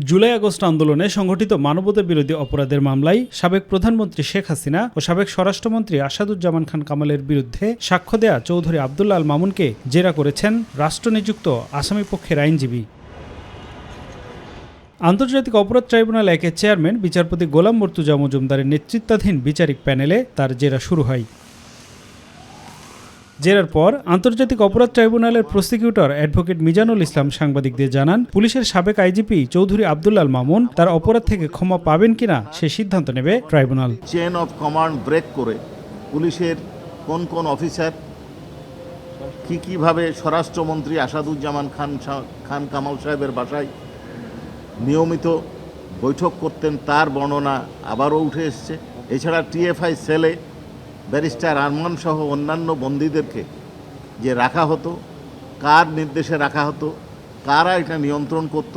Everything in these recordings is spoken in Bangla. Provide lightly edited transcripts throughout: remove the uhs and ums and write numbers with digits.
জুলাই আগস্ট আন্দোলনে সংগঠিত মানবতা বিরোধী অপরাধের মামলায় সাবেক প্রধানমন্ত্রী শেখ হাসিনা ও সাবেক স্বরাষ্ট্রমন্ত্রী আসাদুজ্জামান খান কামালের বিরুদ্ধে সাক্ষ্য দেয়া চৌধুরী আবদুল্লাহ আল মামুনকে জেরা করেছেন রাষ্ট্রনিযুক্ত আসামিপক্ষের আইনজীবী। আন্তর্জাতিক অপরাধ ট্রাইব্যুনাল একের চেয়ারম্যান বিচারপতি গোলাম মর্তুজা মজুমদারের নেতৃত্বাধীন বিচারিক প্যানেলে তার জেরা শুরু হয়। জেরার পর আন্তর্জাতিক অপরাধ ট্রাইব্যুনালের প্রসিকিউটর অ্যাডভোকেট মিজানুল ইসলাম সাংবাদিকদের জানান, পুলিশের সাবেক আইজিপি চৌধুরী আবদুল্লাহ আল মামুন তার অপরাধ থেকে ক্ষমা পাবেন কিনা সে সিদ্ধান্ত নেবে tribunal. Chain of command break করে পুলিশের কোন কোন অফিসার কীভাবে স্বরাষ্ট্রমন্ত্রী আসাদুজ্জামান খান কামাল সাহেবের বাসায় নিয়মিত বৈঠক করতেন তার বর্ণনা আবারও উঠে এসছে। এছাড়া টিএফআই সেলে ব্যারিস্টার আরমান সহ অন্যান্য বন্দীদেরকে যে রাখা হতো, কার নির্দেশে রাখা হতো, কারা এটা নিয়ন্ত্রণ করত,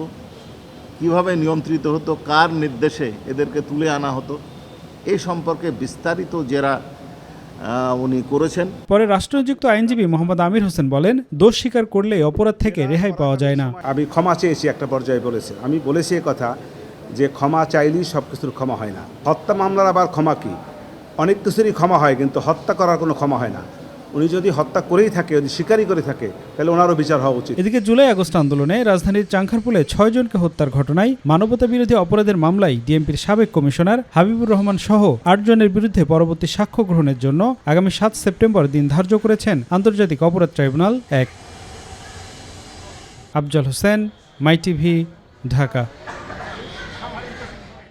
কিভাবে নিয়ন্ত্রিত হতো, কার নির্দেশে এদেরকে তুলে আনা হতো, এই সম্পর্কে বিস্তারিত জেরা উনি করেছেন। পরে রাষ্ট্রনিযুক্ত আইনজীবী মোহাম্মদ আমির হোসেন বলেন, দোষ স্বীকার করলে অপরাধ থেকে রেহাই পাওয়া যায় না। আমি ক্ষমা চেয়েছি একটা পর্যায়ে বলেছি, আমি বলেছি কথা যে ক্ষমা চাইলেই সব কিছুর ক্ষমা হয় না। হত্যা মামলার আবার ক্ষমা কি? অনেক কিছুরই ক্ষমা হয়, কিন্তু হত্যা করার কোনো ক্ষমা হয় না। উনি যদি হত্যা করেই থাকে, যদি স্বীকারই করে থাকে, তাহলে ওনারও বিচার হওয়া উচিত। এদিকে জুলাই আগস্ট আন্দোলনে রাজধানীর চাংখারপুলে ৬ জনকে হত্যার ঘটনায় মানবতা বিরোধী অপরাধের মামলায় ডিএমপির সাবেক কমিশনার হাবিবুর রহমান সহ ৮ জনের বিরুদ্ধে পরবর্তী সাক্ষ্য গ্রহণের জন্য আগামী ৭ সেপ্টেম্বর দিন ধার্য করেছেন আন্তর্জাতিক অপরাধ ট্রাইব্যুনাল ১। আফজাল হোসেন, মাই টিভি, ঢাকা।